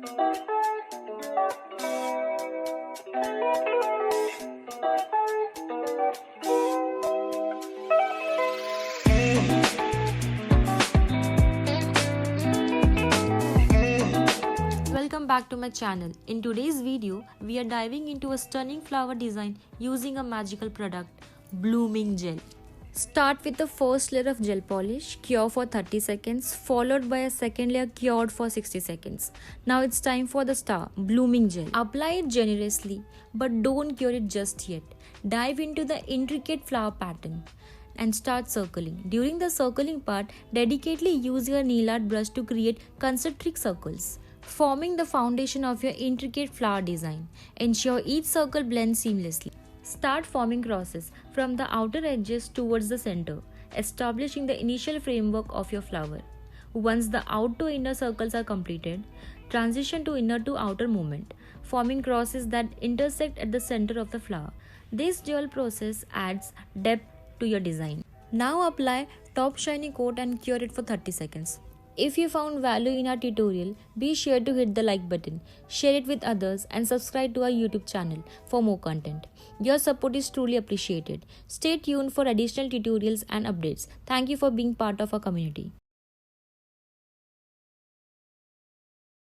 Welcome back to my channel. In today's video, we are diving into a stunning flower design using a magical product, blooming gel. Start with the first layer of gel polish, cure for 30 seconds, followed by a second layer cured for 60 seconds. Now it's time for the star, blooming gel. Apply it generously, but don't cure it just yet. Dive into the intricate flower pattern and start circling. During the circling part, dedicatedly use your nailart brush to create concentric circles, forming the foundation of your intricate flower design. Ensure each circle blends seamlessly. Start forming crosses from the outer edges towards the center, establishing the initial framework of your flower. Once the out to inner circles are completed, transition to inner to outer movement, forming crosses that intersect at the center of the flower. This dual process adds depth to your design. Now apply top shiny coat and cure it for 30 seconds. If you found value in our tutorial, be sure to hit the like button, share it with others and subscribe to our YouTube channel for more content. Your support is truly appreciated. Stay tuned for additional tutorials and updates. Thank you for being part of our community.